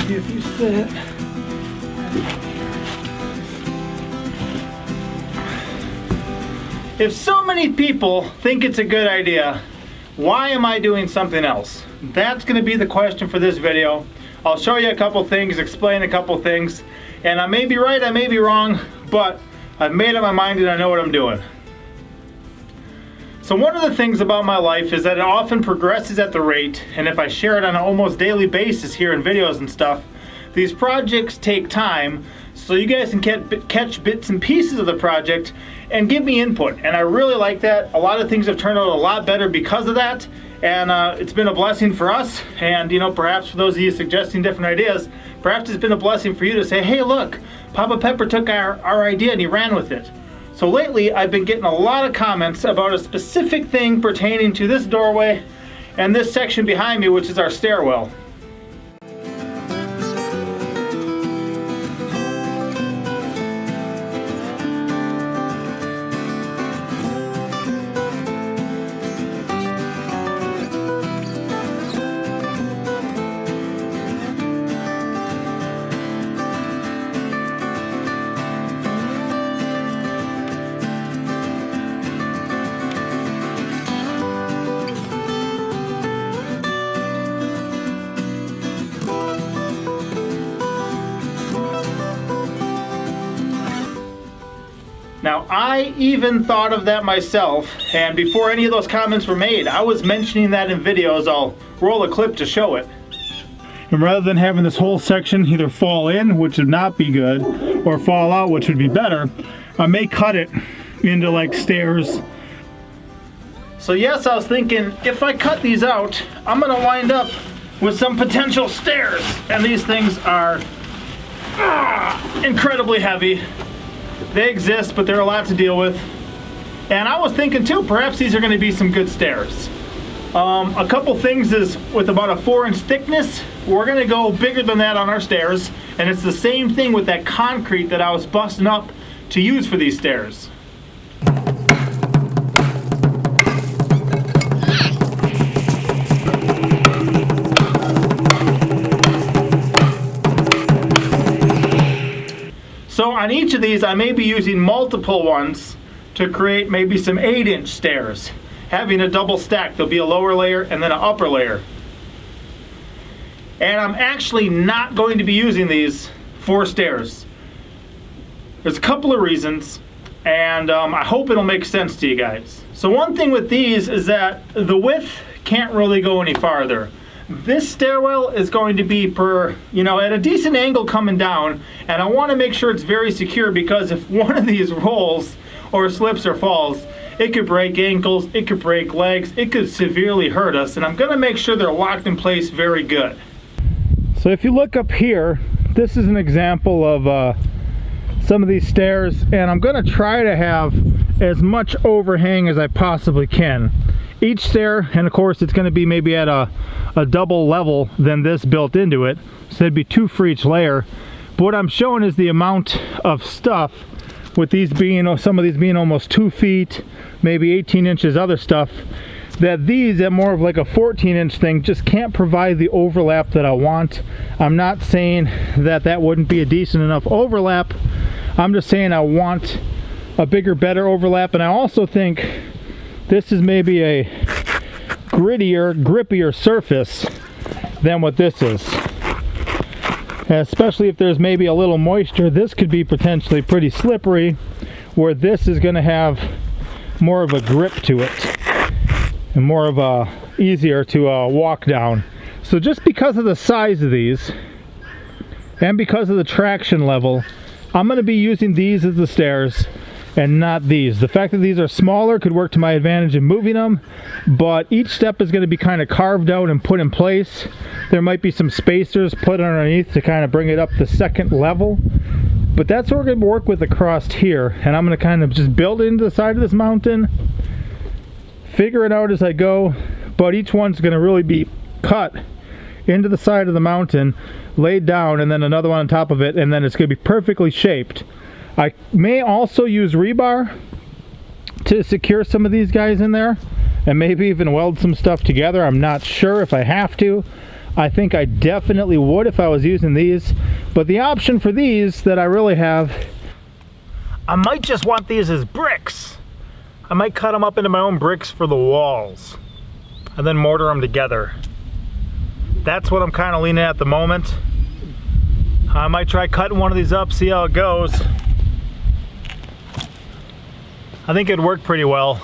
See if these fit. If so many people think it's a good idea, why am I doing something else? That's going to be the question for this video. I'll show you a couple things, explain a couple things, and I may be right, I may be wrong, but I've made up my mind and I know what I'm doing. So one of the things about my life is that it often progresses at the rate, and if I share it on an almost daily basis here in videos and stuff, these projects take time, so you guys can catch bits and pieces of the project and give me input. And I really like that. A lot of things have turned out a lot better because of that, and it's been a blessing for us. And you know, perhaps for those of you suggesting different ideas, perhaps it's been a blessing for you to say, hey look, Papa Pepper took our idea and he ran with it. So lately I've been getting a lot of comments about a specific thing pertaining to this doorway and this section behind me, which is our stairwell. Now, I even thought of that myself, and before any of those comments were made, I was mentioning that in videos. I'll roll a clip to show it. And rather than having this whole section either fall in, which would not be good, or fall out, which would be better, I may cut it into like stairs. So yes, I was thinking, if I cut these out, I'm gonna wind up with some potential stairs. And these things are incredibly heavy. They exist, but they're a lot to deal with. And I was thinking too, perhaps these are going to be some good stairs. A couple things is, with about a 4-inch thickness, we're going to go bigger than that on our stairs. And it's the same thing with that concrete that I was busting up to use for these stairs. So on each of these, I may be using multiple ones to create maybe some 8-inch stairs. Having a double stack, there'll be a lower layer and then an upper layer. And I'm actually not going to be using these for stairs. There's a couple of reasons, and I hope it'll make sense to you guys. So one thing with these is that the width can't really go any farther. This stairwell is going to be at a decent angle coming down, and I want to make sure it's very secure, because if one of these rolls or slips or falls, it could break ankles, it could break legs, it could severely hurt us, and I'm going to make sure they're locked in place very good. So if you look up here, this is an example of some of these stairs, and I'm going to try to have as much overhang as I possibly can. Each stair, and of course it's going to be maybe at a double level than this built into it, so there'd be 2 for each layer. But what I'm showing is the amount of stuff, with these being, some of these being almost 2 feet, maybe 18 inches other stuff, that these at more of like a 14-inch thing just can't provide the overlap that I want. I'm not saying that that wouldn't be a decent enough overlap. I'm just saying I want a bigger, better overlap, and I also think this is maybe a grittier, grippier surface than what this is. Especially if there's maybe a little moisture, this could be potentially pretty slippery, where this is going to have more of a grip to it and more of a easier to walk down. So just because of the size of these and because of the traction level, I'm going to be using these as the stairs and not these. The fact that these are smaller could work to my advantage in moving them, but each step is going to be kind of carved out and put in place. There might be some spacers put underneath to kind of bring it up the second level, but that's what we're going to work with across here. And I'm going to kind of just build it into the side of this mountain, figure it out as I go, but each one's going to really be cut into the side of the mountain, laid down, and then another one on top of it, and then it's going to be perfectly shaped. I may also use rebar to secure some of these guys in there, and maybe even weld some stuff together. I'm not sure if I have to. I think I definitely would if I was using these. But the option for these that I really have, I might just want these as bricks. I might cut them up into my own bricks for the walls and then mortar them together. That's what I'm kind of leaning at the moment. I might try cutting one of these up, see how it goes. I think it'd work pretty well,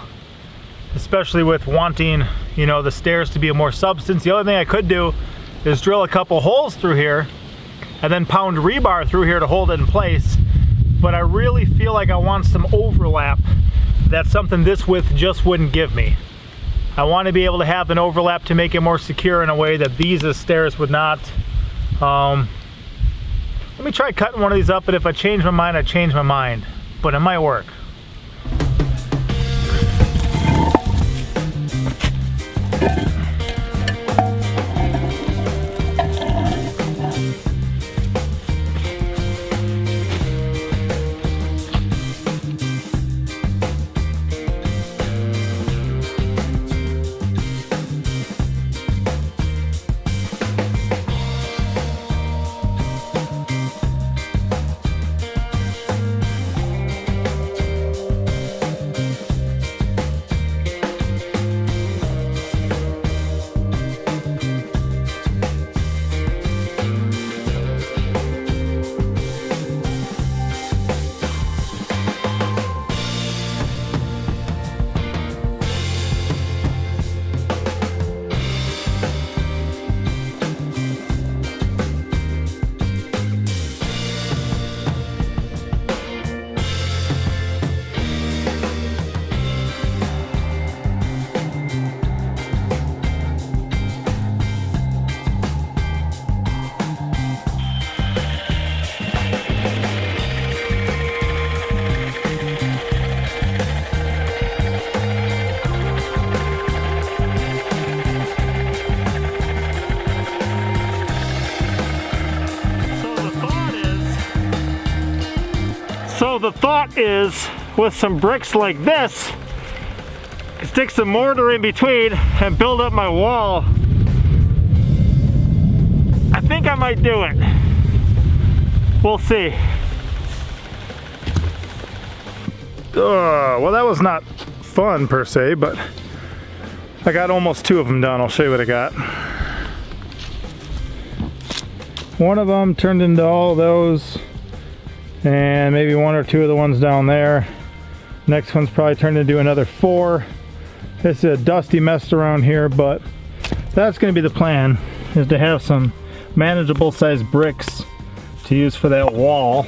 especially with wanting, you know, the stairs to be a more substance. The other thing I could do is drill a couple holes through here and then pound rebar through here to hold it in place. But I really feel like I want some overlap. That's something this width just wouldn't give me. I want to be able to have an overlap to make it more secure in a way that these as stairs would not. Let me try cutting one of these up, and if I change my mind, I change my mind. But it might work. So the thought is, with some bricks like this, stick some mortar in between and build up my wall. I think I might do it. We'll see. Well, that was not fun per se, but I got almost 2 of them done. I'll show you what I got. One of them turned into all of those, and maybe 1 or 2 of the ones down there. Next one's probably turned into another 4. It's a dusty mess around here, but that's going to be the plan, is to have some manageable sized bricks to use for that wall.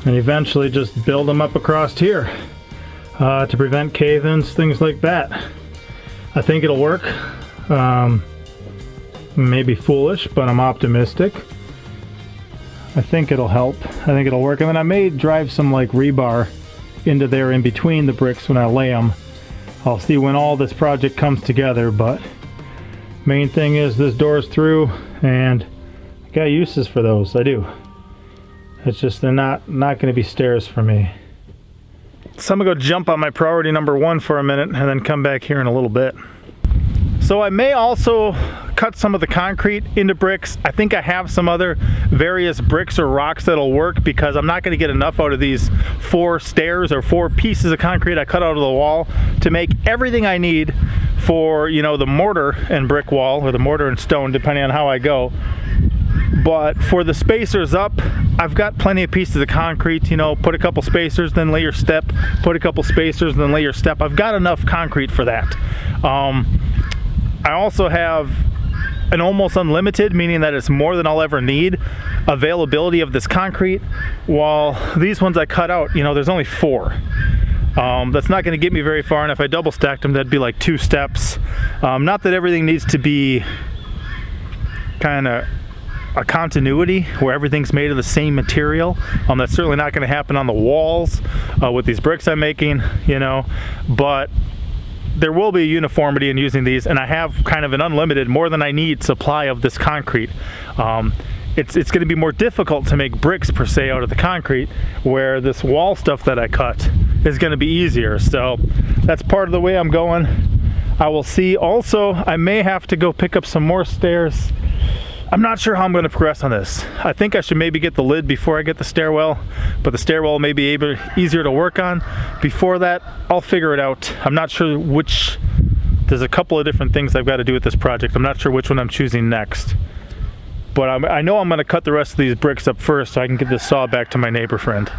And eventually just build them up across here to prevent cave-ins, things like that. I think it'll work. Maybe foolish, but I'm optimistic. I think it'll help. I think it'll work. And then I may drive some like rebar into there in between the bricks when I lay them. I'll see when all this project comes together, but main thing is this door's through, and I got uses for those. I do. It's just they're not going to be stairs for me. So I'm gonna go jump on my priority number 1 for a minute and then come back here in a little bit. So I may also cut some of the concrete into bricks. I think I have some other various bricks or rocks that'll work, because I'm not going to get enough out of these 4 stairs or 4 pieces of concrete I cut out of the wall to make everything I need for, you know, the mortar and brick wall, or the mortar and stone, depending on how I go. But for the spacers up, I've got plenty of pieces of concrete. You know, put a couple spacers, then lay your step, put a couple spacers, then lay your step. I've got enough concrete for that. I also have an almost unlimited, meaning that it's more than I'll ever need, availability of this concrete, while these ones I cut out, you know, there's only 4. That's not going to get me very far, and if I double stacked them, that'd be like 2 steps. Not that everything needs to be kind of a continuity where everything's made of the same material. That's certainly not going to happen on the walls with these bricks I'm making, you know, but there will be a uniformity in using these, and I have kind of an unlimited, more than I need supply of this concrete. it's going to be more difficult to make bricks per se out of the concrete, where this wall stuff that I cut is going to be easier. So that's part of the way I'm going. I will see. Also, I may have to go pick up some more stairs. I'm not sure how I'm going to progress on this. I think I should maybe get the lid before I get the stairwell, but the stairwell may be easier to work on. Before that, I'll figure it out. I'm not sure which. There's a couple of different things I've got to do with this project. I'm not sure which one I'm choosing next. But I know I'm going to cut the rest of these bricks up first so I can get this saw back to my neighbor friend.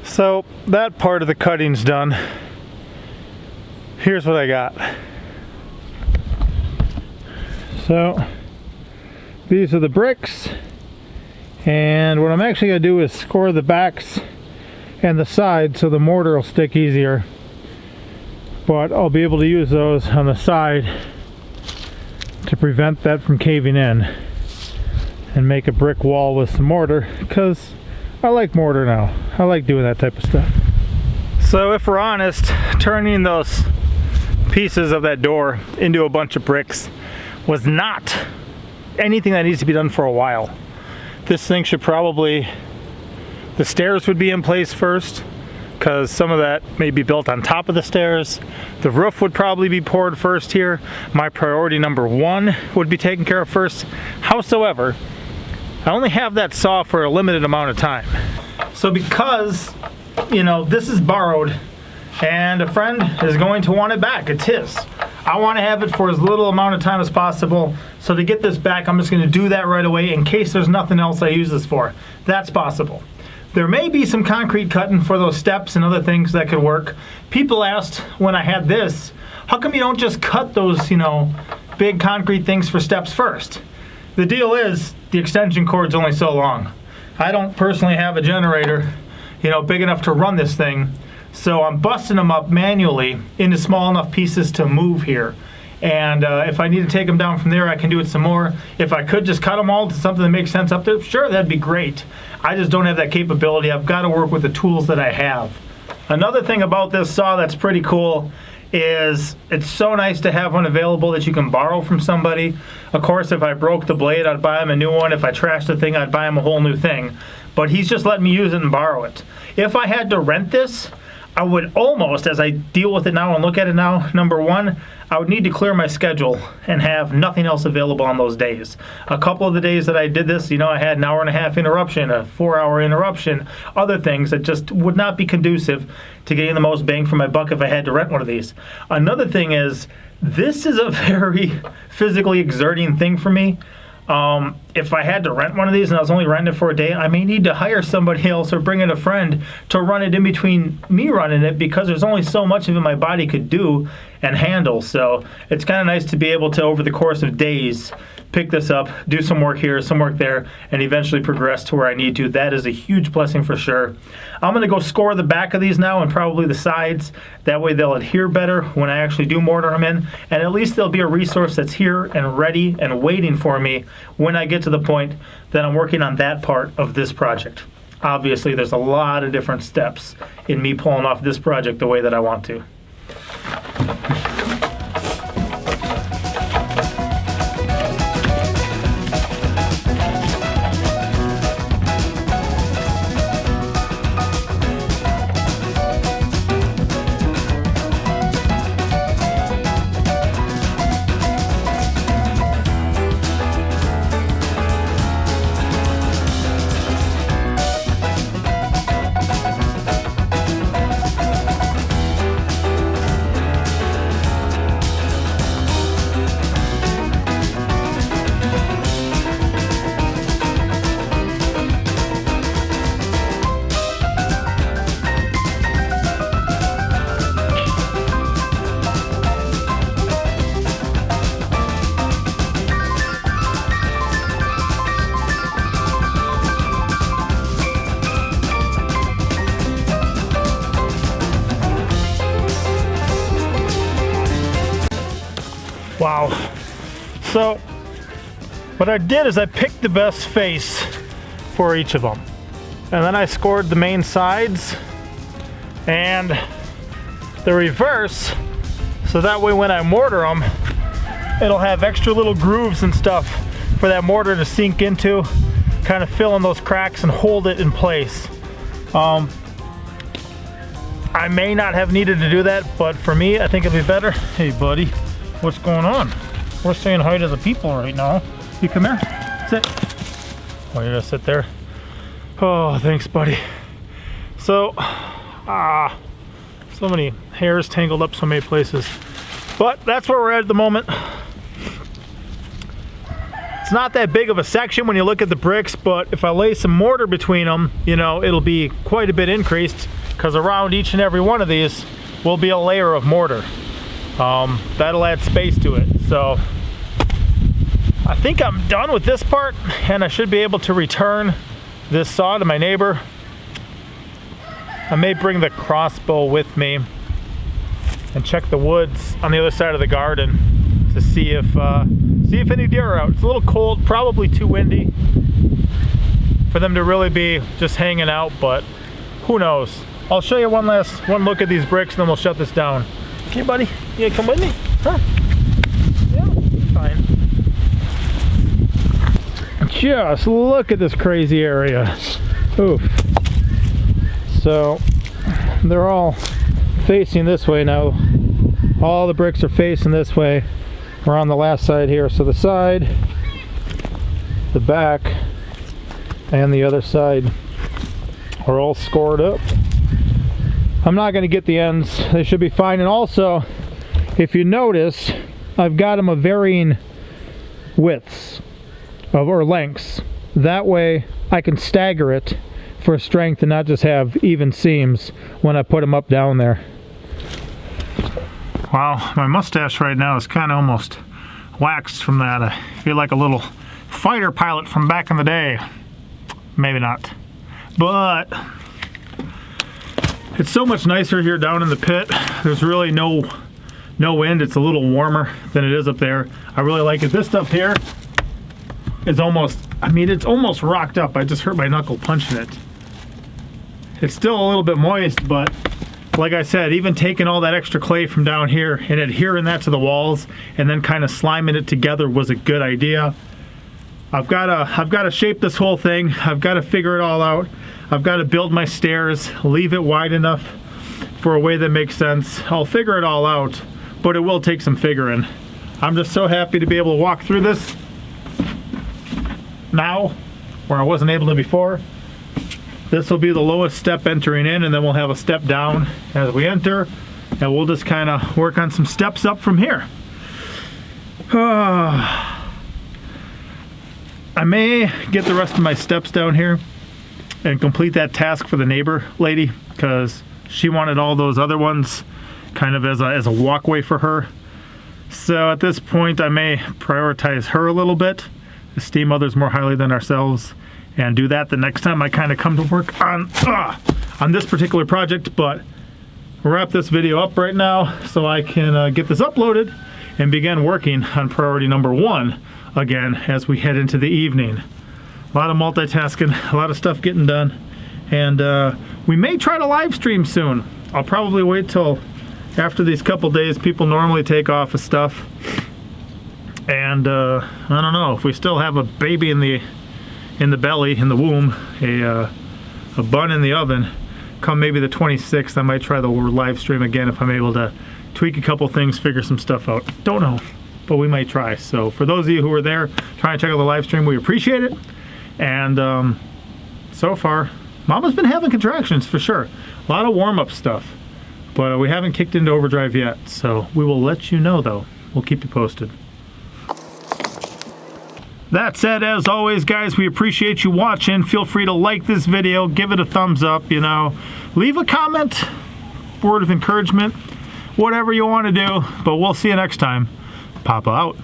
So that part of the cutting's done. Here's what I got. So these are the bricks, and what I'm actually going to do is score the backs and the sides so the mortar will stick easier, but I'll be able to use those on the side to prevent that from caving in and make a brick wall with some mortar, because I like mortar now. I like doing that type of stuff. So if we're honest, turning those pieces of that door into a bunch of bricks was not anything that needs to be done for a while. This thing should probably, the stairs would be in place first, because some of that may be built on top of the stairs. The roof would probably be poured first here. My priority number one would be taken care of first. Howsoever, I only have that saw for a limited amount of time. So because, you know, this is borrowed and a friend is going to want it back, it's his. I want to have it for as little amount of time as possible. So to get this back, I'm just going to do that right away in case there's nothing else I use this for. That's possible. There may be some concrete cutting for those steps and other things that could work. People asked when I had this, how come you don't just cut those, you know, big concrete things for steps first? The deal is, the extension cord's only so long. I don't personally have a generator, you know, big enough to run this thing, so I'm busting them up manually into small enough pieces to move here. And if I need to take them down from there, I can do it some more. If I could just cut them all to something that makes sense up there, sure, that'd be great. I just don't have that capability. I've got to work with the tools that I have. Another thing about this saw that's pretty cool is it's so nice to have one available that you can borrow from somebody. Of course, if I broke the blade, I'd buy him a new one. If I trashed the thing, I'd buy him a whole new thing. But he's just letting me use it and borrow it. If I had to rent this, I would almost, as I deal with it now and look at it now, number one, I would need to clear my schedule and have nothing else available on those days. A couple of the days that I did this, you know, I had an hour and a half interruption, a 4-hour interruption, other things that just would not be conducive to getting the most bang for my buck if I had to rent one of these. Another thing is, this is a very physically exerting thing for me. If I had to rent one of these and I was only renting it for a day, I may need to hire somebody else or bring in a friend to run it in between me running it, because there's only so much of it my body could do and handle. So it's kind of nice to be able to, over the course of days, pick this up, do some work here, some work there, and eventually progress to where I need to. That is a huge blessing for sure. I'm going to go score the back of these now and probably the sides. That way they'll adhere better when I actually do mortar them in, and at least there'll be a resource that's here and ready and waiting for me when I get to the point that I'm working on that part of this project. Obviously, there's a lot of different steps in me pulling off this project the way that I want to. Wow. So what I did is I picked the best face for each of them. And then I scored the main sides and the reverse, so that way when I mortar them, it'll have extra little grooves and stuff for that mortar to sink into, kind of fill in those cracks and hold it in place. I may not have needed to do that, but for me, I think it'd be better. Hey buddy, what's going on? We're saying hi to the people right now. You come here, sit. Oh, you're gonna sit there? Oh, thanks buddy. So, so many hairs tangled up so many places. But that's where we're at the moment. It's not that big of a section when you look at the bricks, but if I lay some mortar between them, you know, it'll be quite a bit increased, because around each and every one of these will be a layer of mortar. That'll add space to it. So I think I'm done with this part, and I should be able to return this saw to my neighbor. I may bring the crossbow with me and check the woods on the other side of the garden to see if any deer are out. It's a little cold, probably too windy for them to really be just hanging out, but who knows. I'll show you one look at these bricks and then we'll shut this down. Okay buddy, you gonna come with me? Huh? Yeah, you're fine. Just look at this crazy area. Oof. So they're all facing this way now. All the bricks are facing this way. We're on the last side here. So the side, the back, and the other side are all scored up. I'm not going to get the ends. They should be fine. And also, if you notice, I've got them of varying widths or lengths. That way I can stagger it for strength and not just have even seams when I put them up down there. Wow, my mustache right now is kind of almost waxed from that. I feel like a little fighter pilot from back in the day. Maybe not. But it's so much nicer here down in the pit. There's really no wind. It's a little warmer than it is up there. I really like it. This stuff here is almost, I mean, it's almost rocked up. I just hurt my knuckle punching it. It's still a little bit moist, but like I said, even taking all that extra clay from down here and adhering that to the walls and then kind of sliming it together was a good idea. I've got to shape this whole thing. I've got to figure it all out. I've got to build my stairs, leave it wide enough for a way that makes sense. I'll figure it all out, but it will take some figuring. I'm just so happy to be able to walk through this now, where I wasn't able to before. This will be the lowest step entering in, and then we'll have a step down as we enter, and we'll just kind of work on some steps up from here. I may get the rest of my steps down here and complete that task for the neighbor lady, because she wanted all those other ones kind of as a walkway for her. So at this point, I may prioritize her a little bit, esteem others more highly than ourselves, and do that the next time I kind of come to work on this particular project. But we'll wrap this video up right now so I can get this uploaded and begin working on priority number 1 again as we head into the evening. A lot of multitasking, a lot of stuff getting done, and we may try to live stream soon. I'll probably wait till after these couple days people normally take off of stuff, and I don't know, if we still have a baby in the belly, in the womb, a bun in the oven, come maybe the 26th, I might try the live stream again if I'm able to tweak a couple things, figure some stuff out. Don't know, but we might try. So for those of you who are there trying to check out the live stream, we appreciate it. And so far, Mama's been having contractions for sure. A lot of warm-up stuff, but we haven't kicked into overdrive yet. So we will let you know though. We'll keep you posted. That said, as always, guys, we appreciate you watching. Feel free to like this video, give it a thumbs up, you know, leave a comment, word of encouragement, whatever you want to do, but we'll see you next time. Papa out.